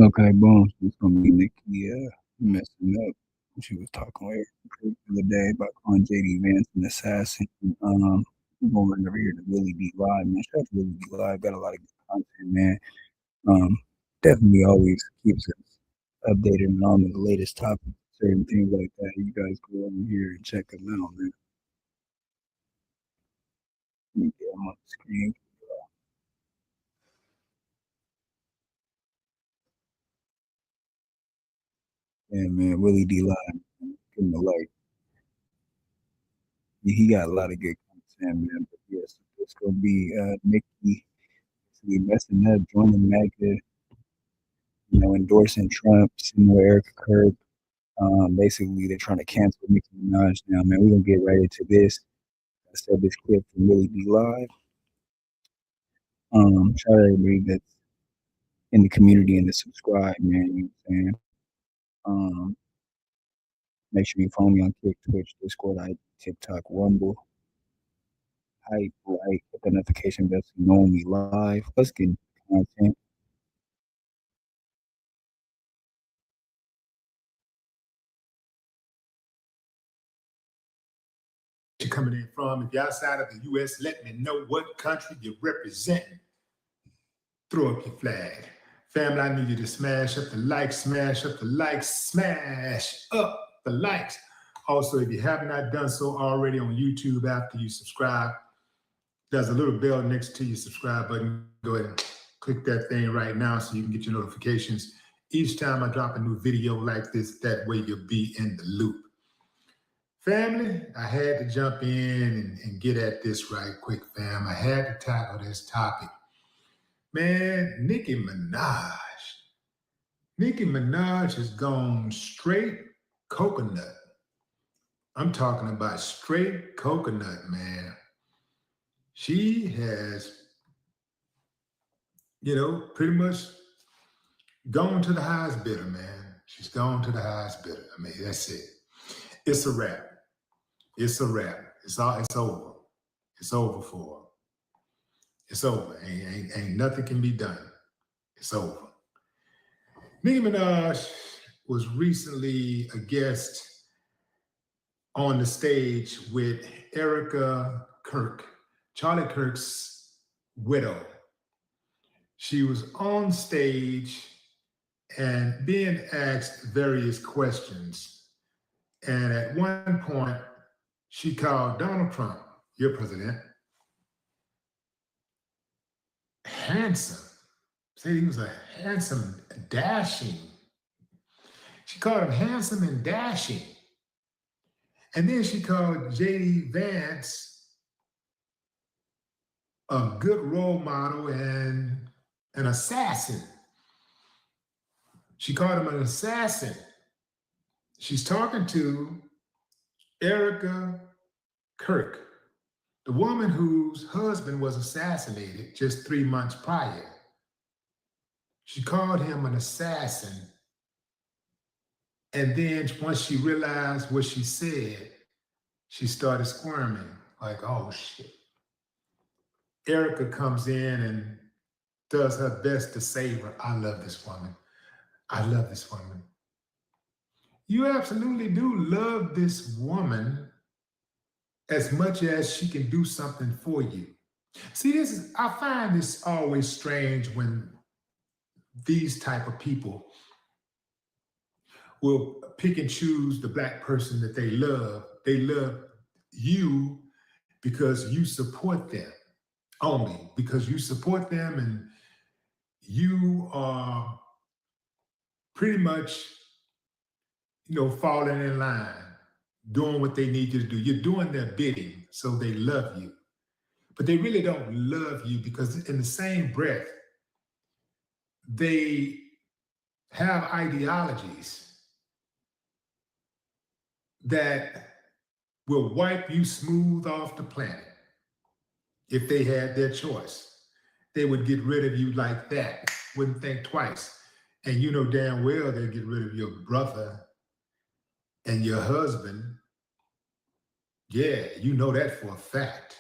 Okay, boom. It's gonna be Nicki messing up. She was talking with Erika Kirk the other day about calling JD Vance an assassin. I'm going right over here to Willie D Live, man. Shout out to Willie D Live, got a lot of good content, man. Um, Definitely always keeps us updated and on the latest topics, certain things like that. You guys go over here and check them out, man. Let me get them on the screen. Yeah, man, Willie D Live, give him a like. He got a lot of good content, man. But yes, it's gonna be Nicki basically messing up, joining MAGA, endorsing Trump, similar Erika Kirk. Basically, they're trying to cancel Nicki Minaj now, man. We're gonna get right into this. I said this clip from Really Be Live. Shout out everybody that's in the community and to subscribe, man. You know what I'm saying? Um, Make sure you follow me on Kick, Twitch, Discord, TikTok, Rumble, Hype, like, hit the notification bell so you know when we live. Let's get content. You're coming in from. If you're outside of the U.S., let me know what country you're representing. Throw up your flag. Family, I need you to smash up the like, smash up the like, smash up the likes. Also, if you have not done so already on YouTube after you subscribe, there's a little bell next to your subscribe button. Go ahead and click that thing right now so you can get your notifications each time I drop a new video like this. That way you'll be in the loop. Family, I had to jump in and get at this right quick, fam. I had to tackle this topic. Man, Nicki Minaj. Nicki Minaj has gone straight coconut. I'm talking about straight coconut, man. She has, pretty much gone to the highest bidder, man. She's gone to the highest bidder. I mean, that's it. It's a wrap. It's a wrap. It's over. It's over for her. It's over. Ain't nothing can be done. It's over. Nicki Minaj was recently a guest on the stage with Erika Kirk, Charlie Kirk's widow. She was on stage and being asked various questions. And at one point, she called Donald Trump, your president, handsome. Said he was a handsome, dashing. She called him handsome and dashing. And then she called JD Vance a good role model and an assassin. She called him an assassin. She's talking to Erika Kirk, the woman whose husband was assassinated just 3 months prior. She called him an assassin. And then once she realized what she said, she started squirming, like, oh shit. Erika comes in and does her best to save her. I love this woman. I love this woman. You absolutely do love this woman as much as she can do something for you. See, I find this always strange when these type of people will pick and choose the Black person that they love. They love you because you support them, only because you support them, and you are pretty much, falling in line, doing what they need you to do. You're doing their bidding, so they love you. But they really don't love you because in the same breath, they have ideologies that will wipe you smooth off the planet. If they had their choice, they would get rid of you like that, wouldn't think twice. And you know damn well they'll get rid of your brother and your husband. Yeah, you know that for a fact.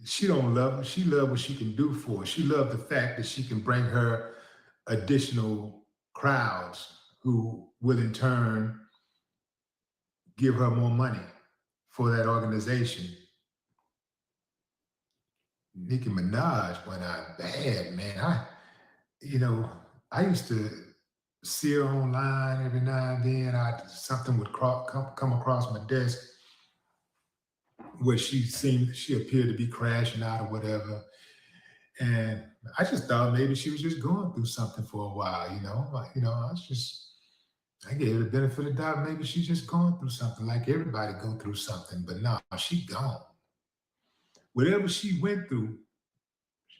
she don't love her. She love what she can do for her. She love the fact that she can bring her additional crowds who will in turn give her more money for that organization. Nicki Minaj went out bad, man. I used to see her online every now and then. Something would come across my desk where she appeared to be crashing out or whatever. And I just thought maybe she was just going through something for a while, I gave her the benefit of the doubt. Maybe she's just going through something like everybody go through something, but no, she gone. Whatever she went through,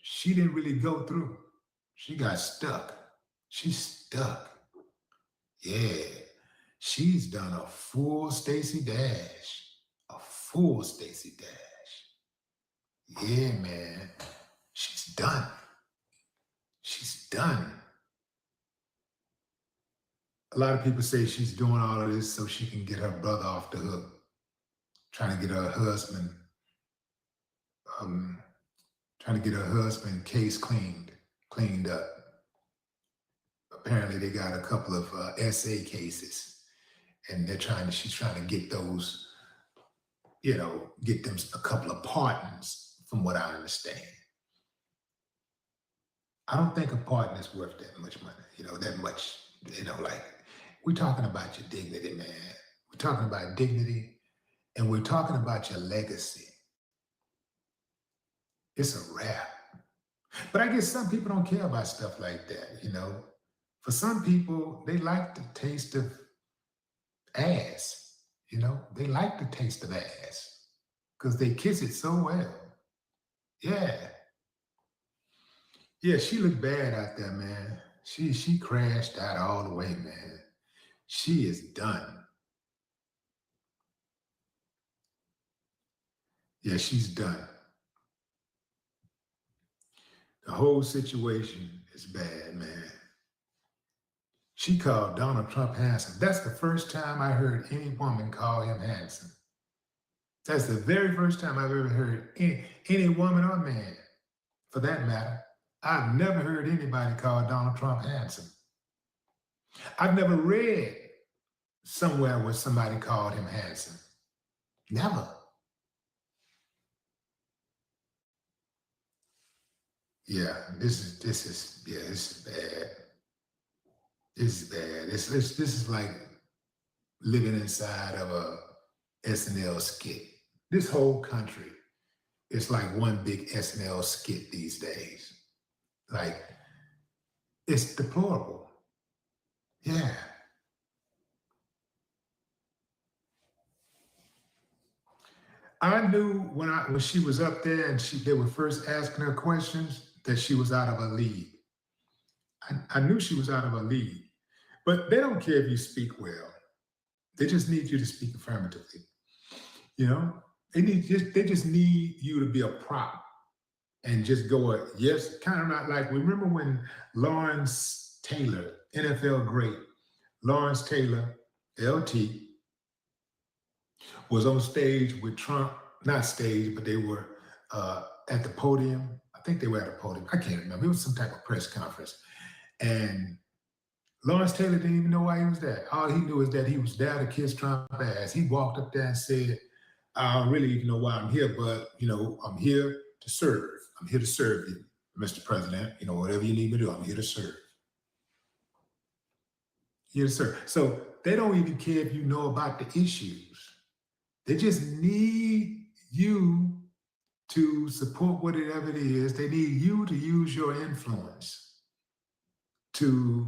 she didn't really go through. She got stuck. She's stuck. Yeah. She's done a full Stacey Dash. A full Stacey Dash. Yeah, man. She's done. She's done. A lot of people say she's doing all of this so she can get her brother off the hook, trying to get her husband, case cleaned up. Apparently, they got a couple of SA cases, and she's trying to get those, get them a couple of pardons, from what I understand. I don't think a pardon is worth that much money, that much, like, we're talking about your dignity, man. We're talking about dignity, and we're talking about your legacy. It's a wrap. But I guess some people don't care about stuff like that, For some people, they like the taste of ass, They like the taste of ass because they kiss it so well. Yeah. Yeah, she looked bad out there, man. She crashed out all the way, man. She is done. Yeah, she's done. The whole situation is bad, man. She called Donald Trump handsome. That's the first time I heard any woman call him handsome. That's the very first time I've ever heard any woman or man, for that matter. I've never heard anybody call Donald Trump handsome. I've never read somewhere where somebody called him handsome. Never. Yeah, this is bad. This is bad. This is like living inside of a SNL skit. This whole country is like one big SNL skit these days. Like, it's deplorable. Yeah. I knew when she was up there and they were first asking her questions that she was out of her league. I knew she was out of her league. But they don't care if you speak well. They just need you to speak affirmatively. They just need you to be a prop and just go yes, kind of not like, remember when Lawrence Taylor, NFL great, Lawrence Taylor, LT, was on stage with Trump, not stage, but they were at the podium. I think they were at a podium. I can't remember. It was some type of press conference. And Lawrence Taylor didn't even know why he was there. All he knew is that he was there to kiss Trump's ass. He walked up there and said, I don't really even know why I'm here, but, I'm here to serve. I'm here to serve you, Mr. President. Whatever you need me to do, I'm here to serve. Here to serve. So they don't even care if you know about the issues. They just need you to support whatever it is. They need you to use your influence to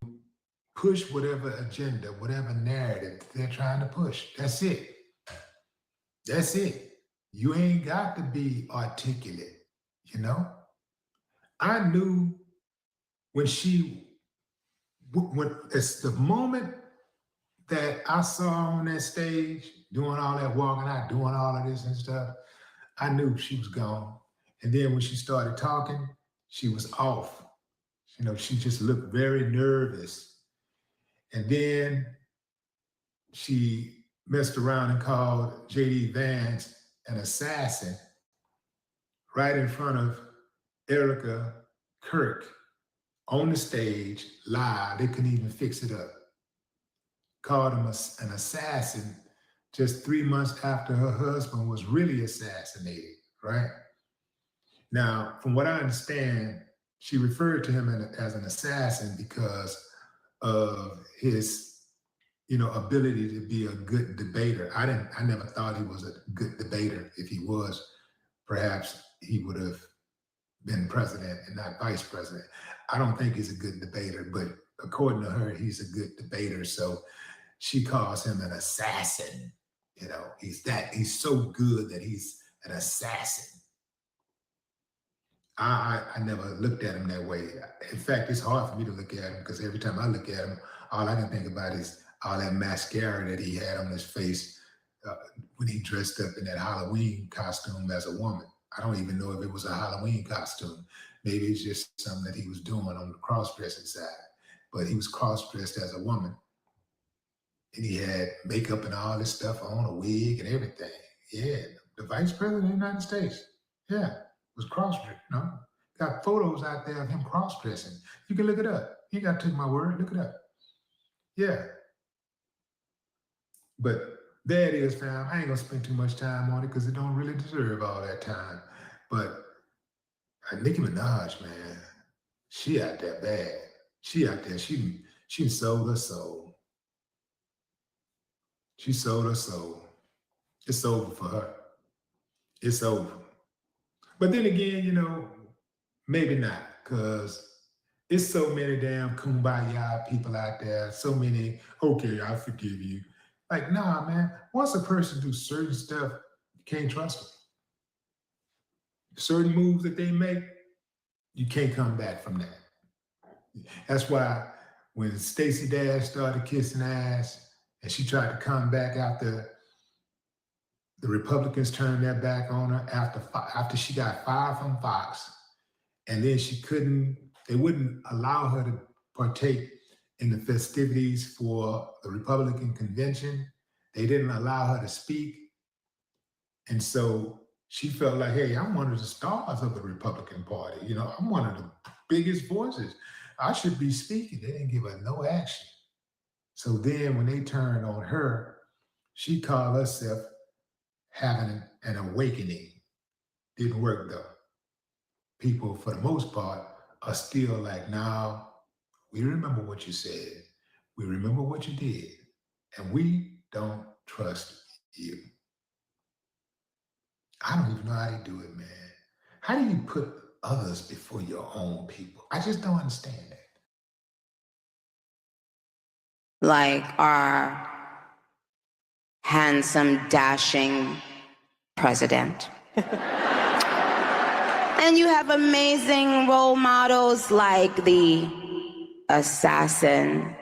push whatever agenda, whatever narrative they're trying to push. That's it. That's it. You ain't got to be articulate, I knew when it's the moment that I saw her on that stage, doing all that walking out, doing all of this and stuff, I knew she was gone. And then when she started talking, she was off. She just looked very nervous. And then she messed around and called J.D. Vance an assassin right in front of Erika Kirk on the stage, live. They couldn't even fix it up. Called him an assassin just 3 months after her husband was really assassinated, right? Now, from what I understand, she referred to him as an assassin because of his, ability to be a good debater. I never thought he was a good debater. If he was, perhaps he would have been president and not vice president. I don't think he's a good debater, but according to her, he's a good debater. So she calls him an assassin. He's so good that he's an assassin. I never looked at him that way. In fact, it's hard for me to look at him because every time I look at him, all I can think about is all that mascara that he had on his face when he dressed up in that Halloween costume as a woman. I don't even know if it was a Halloween costume. Maybe it's just something that he was doing on the cross-dressing side. But he was cross-dressed as a woman. And he had makeup and all this stuff on, a wig and everything. Yeah, the vice president of the United States. Yeah, was cross-dressed. Got photos out there of him cross-dressing. You can look it up. You got to take my word. Look it up. Yeah. But there it is, fam. I ain't going to spend too much time on it because it don't really deserve all that time. But Nicki Minaj, man, she out there bad. She out there. She sold her soul. She sold her soul. It's over for her. It's over. But then again, maybe not, because it's so many damn kumbaya people out there, so many, okay, I forgive you. Like, nah, man, once a person do certain stuff, you can't trust them. Certain moves that they make, you can't come back from that. That's why when Stacey Dash started kissing ass and she tried to come back after the Republicans turned their back on her after she got fired from Fox, and then they wouldn't allow her to partake in the festivities for the Republican convention. They didn't allow her to speak. And so she felt like, hey, I'm one of the stars of the Republican Party. I'm one of the biggest voices. I should be speaking. They didn't give her no action. So then when they turned on her, she called herself having an awakening. Didn't work though. People, for the most part, are still like, no, we remember what you said. We remember what you did. And we don't trust you. I don't even know how to do it, man. How do you put others before your own people? I just don't understand that. Like our handsome, dashing president. And you have amazing role models like the assassin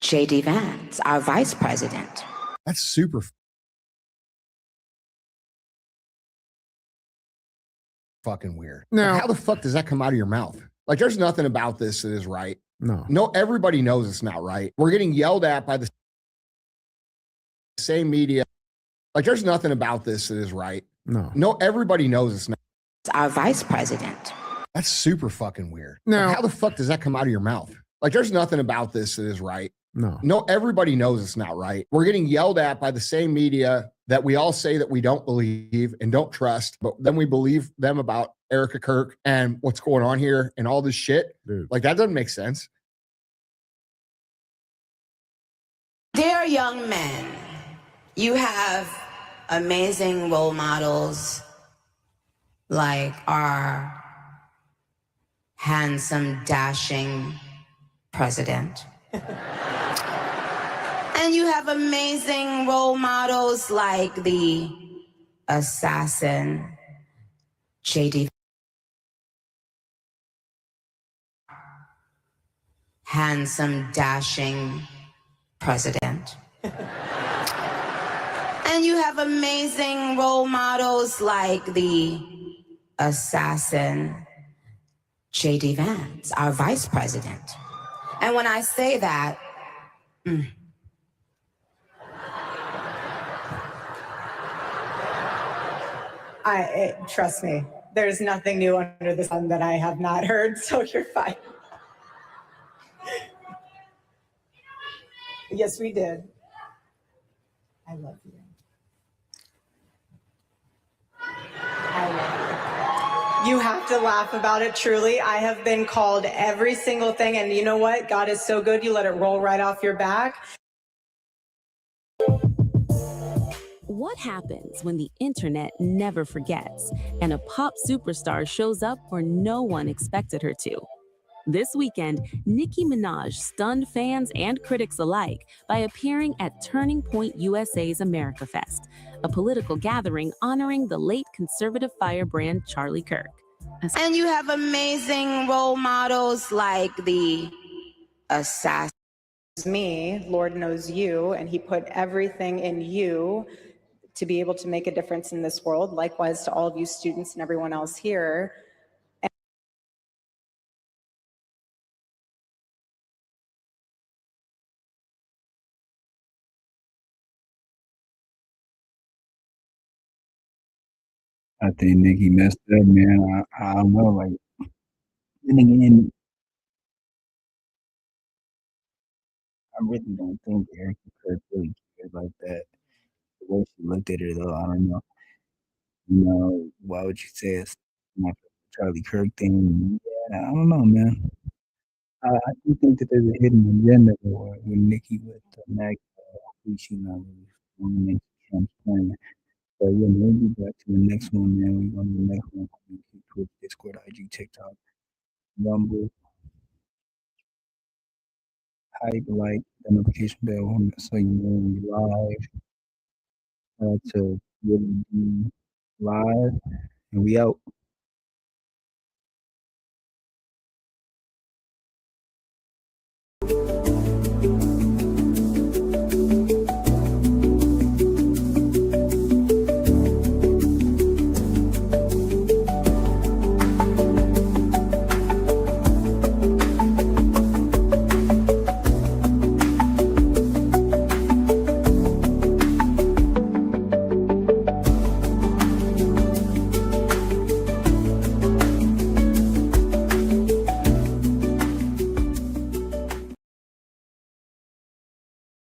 J.D. Vance, our vice president. That's super fucking weird. Now, how the fuck does that come out of your mouth? Like, there's nothing about this that is right. No, everybody knows it's not right. We're getting yelled at by the same media. Like, there's nothing about this that is right. No, everybody knows it's not. Our vice president. That's super fucking weird. Now, how the fuck does that come out of your mouth? Like, there's nothing about this that is right. No, everybody knows it's not right. We're getting yelled at by the same media that we all say that we don't believe and don't trust, but then we believe them about Erika Kirk and what's going on here and all this shit. Dude. Like, that doesn't make sense. Dear young men, you have amazing role models like our handsome, dashing president. And you have amazing role models like the assassin J.D. Handsome, dashing president. And you have amazing role models like the assassin J.D. Vance, our vice president. And when I say that, trust me, There's nothing new under the sun that I have not heard, so you're fine. Yes, we did. I love you. I love you. You have to laugh about it, truly. I have been called every single thing, and you know what? God is so good, you let it roll right off your back. What happens when the internet never forgets and a pop superstar shows up where no one expected her to? This weekend, Nicki Minaj stunned fans and critics alike by appearing at Turning Point USA's America Fest, a political gathering honoring the late conservative firebrand Charlie Kirk. And you have amazing role models like the assassin. Me, Lord knows you, and he put everything in you to be able to make a difference in this world. Likewise to all of you students and everyone else here. I think Nicki messed up, man. I don't know, like, then again, I really don't think Erika Kirk really cared like that. The way she looked at her, though, I don't know. You know, why would you say it's not the Charlie Kirk thing? Yeah, I don't know, man. I do think that there's a hidden agenda with Nicki with Mac, who she not really forming into Trump's plan. But yeah, maybe back to the next one, man. We on the next one. Twitch, Discord, IG, TikTok, Rumble, hype, like, the notification bell so you know when we live. To really be live, and we out.